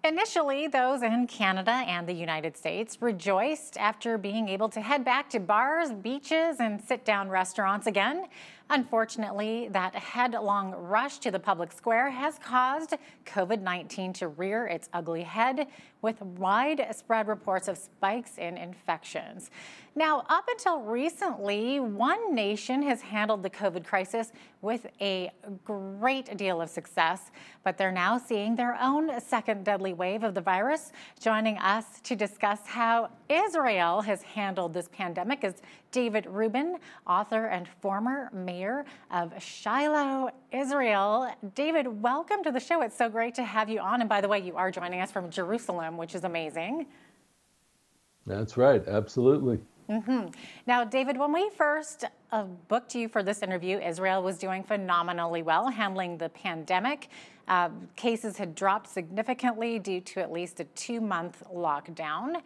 Initially, those in Canada and the United States rejoiced after being able to head back to bars, beaches, and sit down restaurants again. Unfortunately, that headlong rush to the public square has caused COVID-19 to rear its ugly head with widespread reports of spikes in infections. Now, up until recently, one nation has handled the COVID crisis with a great deal of success, but they're now seeing their own second deadly wave of the virus. Joining us to discuss how Israel has handled this pandemic is David Rubin, author and former mayor of Shiloh, Israel. David, welcome to the show. It's so great to have you on. And by the way, you are joining us from Jerusalem, which is amazing. That's right. Absolutely. Now, David, when we first booked you for this interview, Israel was doing phenomenally well handling the pandemic. Cases had dropped significantly due to at least a 2-month lockdown.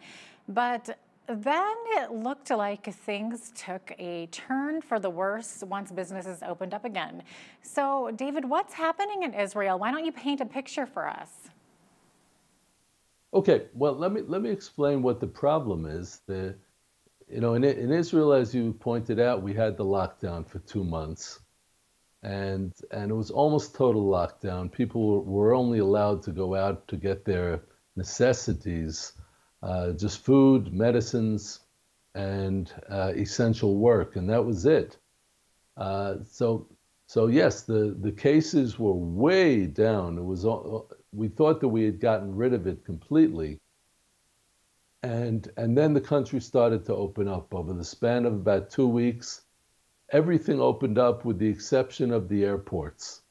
But then it looked like things took a turn for the worse once businesses opened up again. So, David, what's happening in Israel? Why don't you paint a picture for us? Okay, well, let me explain what the problem is. In Israel, as you pointed out, we had the lockdown for 2 months, and it was almost total lockdown. People were only allowed to go out to get their necessities, just food, medicines, and essential work, and that was it. So yes, the cases were way down. We thought that we had gotten rid of it completely. And then the country started to open up over the span of about 2 weeks. Everything opened up with the exception of the airports.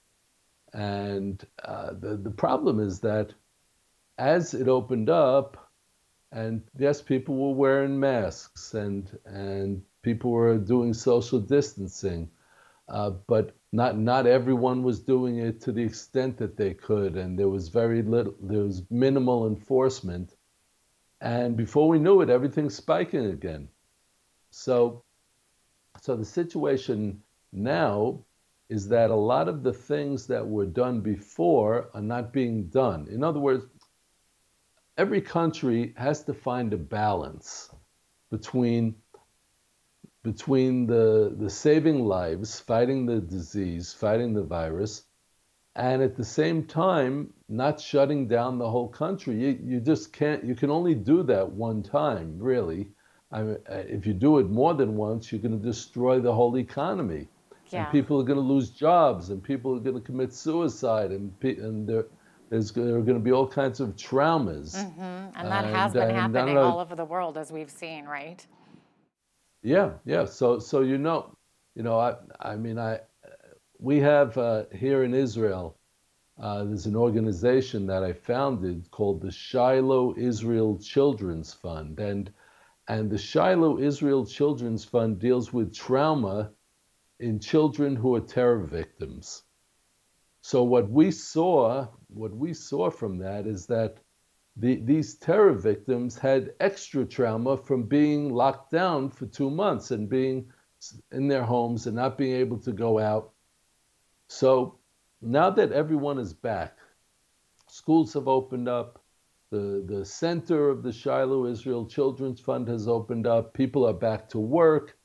And the problem is that as it opened up, and yes, people were wearing masks and people were doing social distancing, but not everyone was doing it to the extent that they could, and there was minimal enforcement. And before we knew it, everything's spiking again. So the situation now is that a lot of the things that were done before are not being done. In other words, every country has to find a balance between the saving lives, fighting the disease, fighting the virus, and at the same time, not shutting down the whole country. You just can't, you can only do that one time, really. If you do it more than once, you're going to destroy the whole economy. Yeah. And people are going to lose jobs, and people are going to commit suicide, and there are going to be all kinds of traumas. And that has been happening all over the world, as we've seen, right? Yeah. So we have here in Israel, there's an organization that I founded called the Shiloh Israel Children's Fund, and the Shiloh Israel Children's Fund deals with trauma in children who are terror victims. So what we saw from that is that these terror victims had extra trauma from being locked down for 2 months and being in their homes and not being able to go out. So now that everyone is back, schools have opened up, the center of the Shiloh Israel Children's Fund has opened up, people are back to work.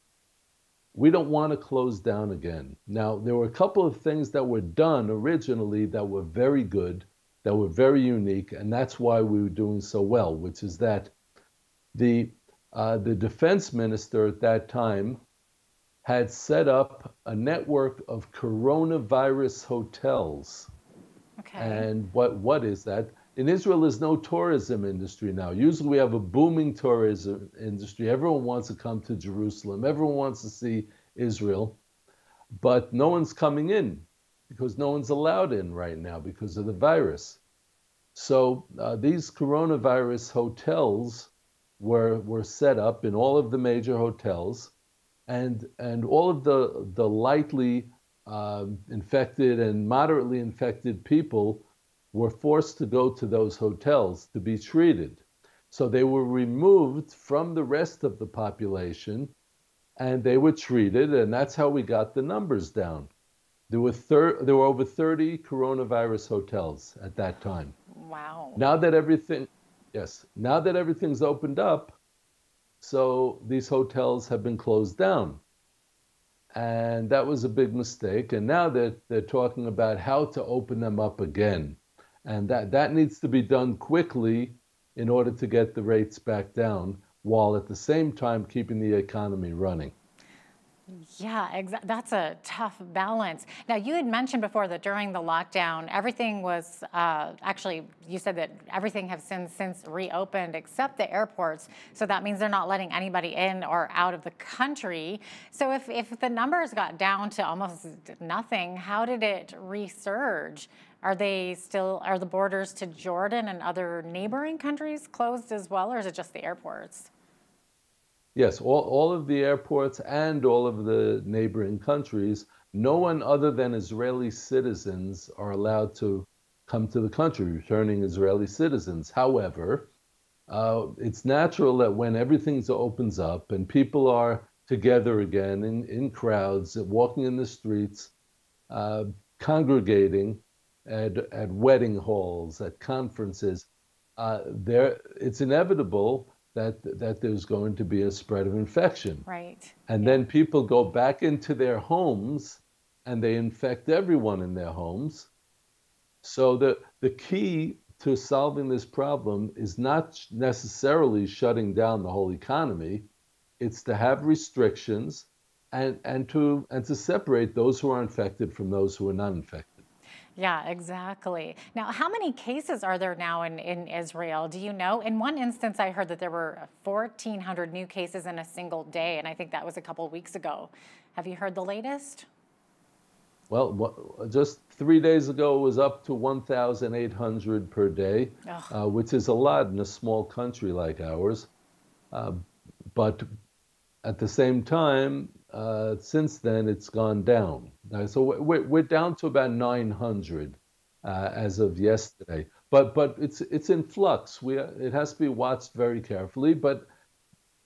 We don't want to close down again. Now, there were a couple of things that were done originally that were very good, that were very unique, and that's why we were doing so well, which is that the defense minister at that time had set up a network of coronavirus hotels. Okay. And what is that? In Israel, there's no tourism industry now. Usually we have a booming tourism industry. Everyone wants to come to Jerusalem. Everyone wants to see Israel. But no one's coming in because no one's allowed in right now because of the virus. So these coronavirus hotels were set up in all of the major hotels. And all of the lightly infected and moderately infected people were forced to go to those hotels to be treated. So they were removed from the rest of the population and they were treated, and that's how we got the numbers down. There were over 30 coronavirus hotels at that time. Wow. Now that everything, yes, now that everything's opened up, so these hotels have been closed down. And that was a big mistake. And now they're talking about how to open them up again. And that needs to be done quickly in order to get the rates back down, while at the same time keeping the economy running. Yeah, that's a tough balance. Now, you had mentioned before that during the lockdown, everything was actually, you said that everything has since reopened except the airports. So that means they're not letting anybody in or out of the country. So if the numbers got down to almost nothing, how did it resurge? Are the borders to Jordan and other neighboring countries closed as well, or is it just the airports? Yes, all of the airports and all of the neighboring countries, no one other than Israeli citizens are allowed to come to the country, returning Israeli citizens. However, it's natural that when everything opens up and people are together again in crowds, walking in the streets, uh, congregating at wedding halls, at conferences, it's inevitable that there's going to be a spread of infection. Right. And Yeah. then people go back into their homes and they infect everyone in their homes. So the key to solving this problem is not necessarily shutting down the whole economy. It's to have restrictions and to separate those who are infected from those who are not infected. Yeah, exactly. Now, how many cases are there now in Israel? Do you know? In one instance, I heard that there were 1,400 new cases in a single day, and I think that was a couple of weeks ago. Have you heard the latest? Well, just 3 days ago, it was up to 1,800 per day, Ugh. which is a lot in a small country like ours. Uh, but at the same time, since then, it's gone down. So we're down to about 900 as of yesterday. But it's in flux. It has to be watched very carefully. But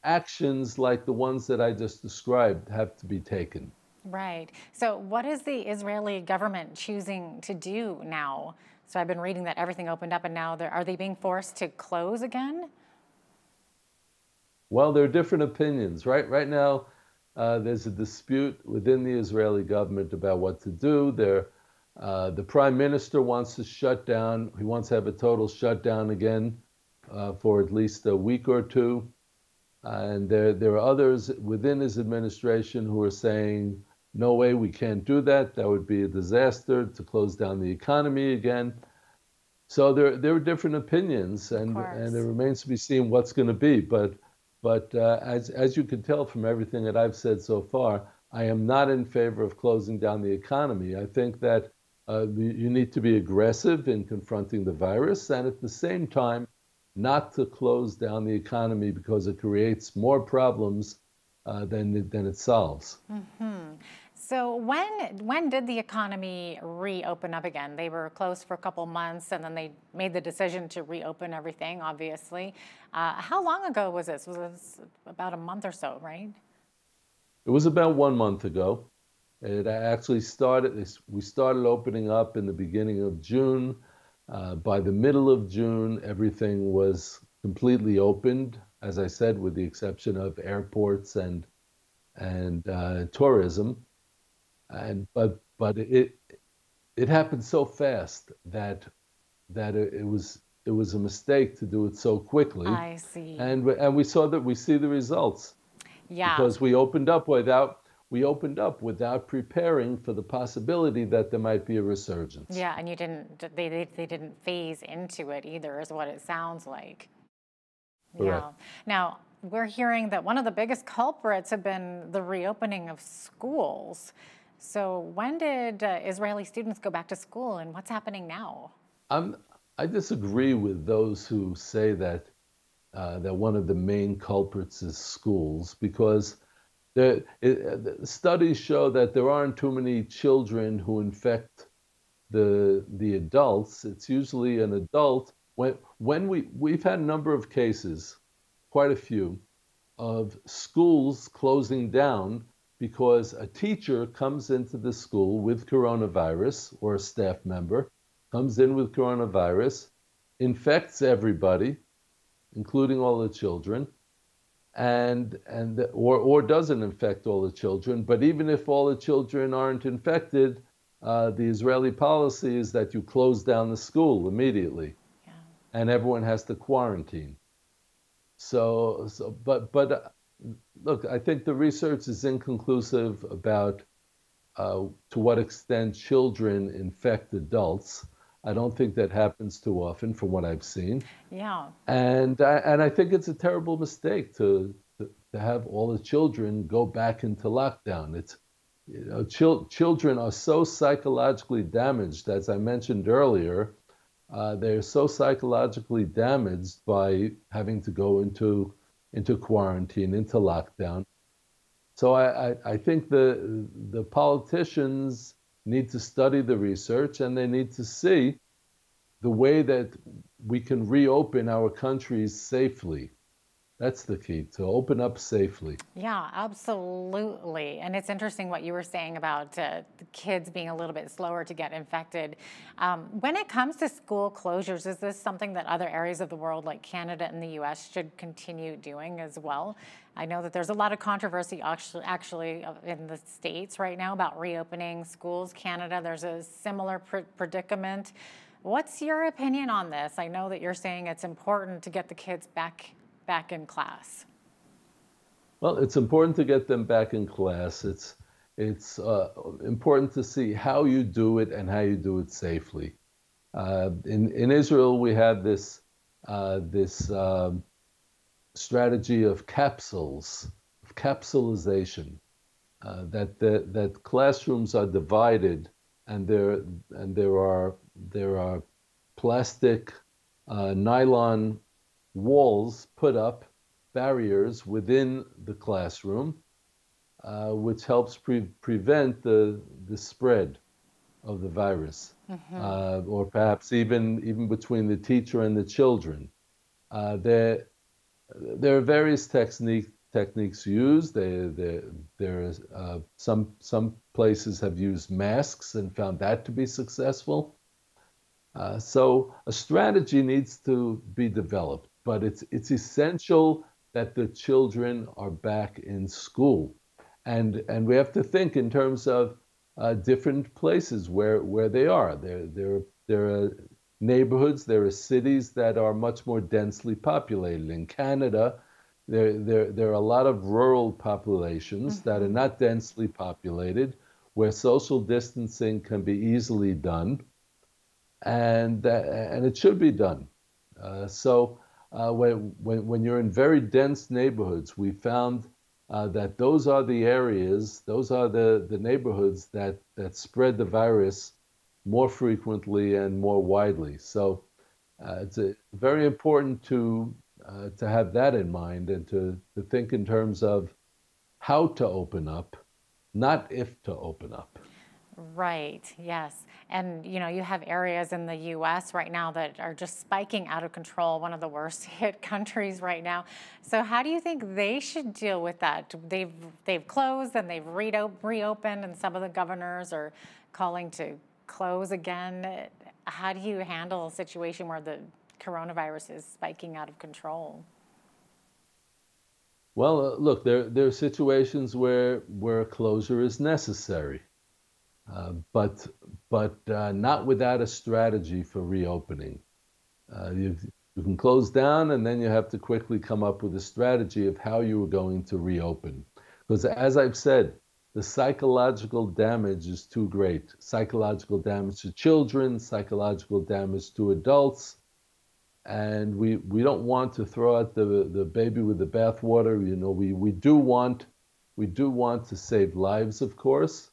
actions like the ones that I just described have to be taken. Right. So, what is the Israeli government choosing to do now? So, I've been reading that everything opened up, and now are they being forced to close again? Well, there are different opinions. Right now, there's a dispute within the Israeli government about what to do. The prime minister wants to shut down. He wants to have a total shutdown again for at least a week or two. And there are others within his administration who are saying, no way, we can't do that. That would be a disaster to close down the economy again. So there are different opinions, and it remains to be seen what's going to be. But as you can tell from everything that I've said so far, I am not in favor of closing down the economy. I think that you need to be aggressive in confronting the virus, and at the same time, not to close down the economy because it creates more problems than it solves. Hmm. So, when did the economy reopen up again? They were closed for a couple months, and then they made the decision to reopen everything. Obviously, how long ago was this? Was this about a month or so, right? It was about 1 month ago. It actually we started opening up in the beginning of June. By the middle of June, everything was completely opened, as I said, with the exception of airports and tourism. But it happened so fast that it was a mistake to do it so quickly. I see. And we see the results Yeah. because we opened up without preparing for the possibility that there might be a resurgence. Yeah, and they didn't phase into it either, is what it sounds like. Correct. Yeah. Now, we're hearing that one of the biggest culprits have been the reopening of schools. So, when did Israeli students go back to school, and what's happening now? I'm, I disagree with those who say that one of the main culprits is schools because the studies show that there aren't too many children who infect the adults. It's usually an adult. We've had a number of cases, quite a few, of schools closing down because a teacher comes into the school with coronavirus, or a staff member comes in with coronavirus, infects everybody, including all the children, or doesn't infect all the children. But even if all the children aren't infected, the Israeli policy is that you close down the school immediately, Yeah. and everyone has to quarantine. But look, I think the research is inconclusive about to what extent children infect adults. I don't think that happens too often from what I've seen. Yeah. And I think it's a terrible mistake to have all the children go back into lockdown. It's children are so psychologically damaged, as I mentioned earlier. They're so psychologically damaged by having to go into quarantine, into lockdown. So I think the politicians need to study the research, and they need to see the way that we can reopen our countries safely. That's the key, to open up safely. Yeah, absolutely. And it's interesting what you were saying about the kids being a little bit slower to get infected. When it comes to school closures, is this something that other areas of the world, like Canada and the US, should continue doing as well? I know that there's a lot of controversy actually in the States right now about reopening schools. Canada, there's a similar predicament. What's your opinion on this? I know that you're saying it's important to get the kids back in class. Well, it's important to get them back in class. It's important to see how you do it and how you do it safely. In Israel, we have this strategy of capsules, of capsulization, that classrooms are divided, and there are plastic, nylon walls put up, barriers within the classroom, which helps prevent the spread of the virus, or perhaps even between the teacher and the children. There are various techniques used. Some places have used masks and found that to be successful. So a strategy needs to be developed, but it's essential that the children are back in school, and we have to think in terms of different places where they are. There are neighborhoods, there are cities that are much more densely populated. In Canada, there are a lot of rural populations that are not densely populated, where social distancing can be easily done, and it should be done. When you're in very dense neighborhoods, we found that those are the areas, those are the neighborhoods that spread the virus more frequently and more widely. So it's very important to have that in mind, and to think in terms of how to open up, not if to open up. Right, yes. And you have areas in the US right now that are just spiking out of control, one of the worst hit countries right now. So how do you think they should deal with that? They've closed and they've reopened, and some of the governors are calling to close again. How do you handle a situation where the coronavirus is spiking out of control? Well, look, there are situations where closure is necessary. But not without a strategy for reopening. You can close down, and then you have to quickly come up with a strategy of how you are going to reopen. Because as I've said, the psychological damage is too great. Psychological damage to children, psychological damage to adults. And we don't want to throw out the baby with the bathwater. We do want to save lives, of course.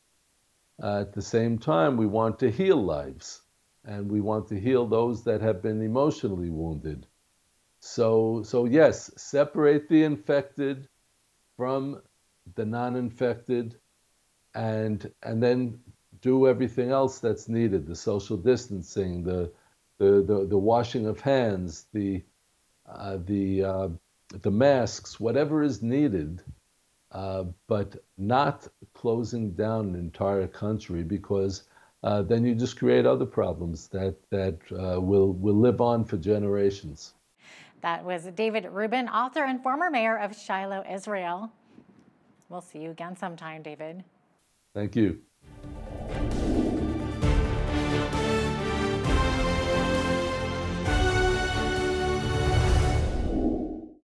At the same time, we want to heal lives, and we want to heal those that have been emotionally wounded. So yes, separate the infected from the non-infected, and then do everything else that's needed: the social distancing, the washing of hands, the masks, whatever is needed. But not closing down an entire country, because then you just create other problems that will live on for generations. That was David Rubin, author and former mayor of Shiloh, Israel. We'll see you again sometime, David. Thank you.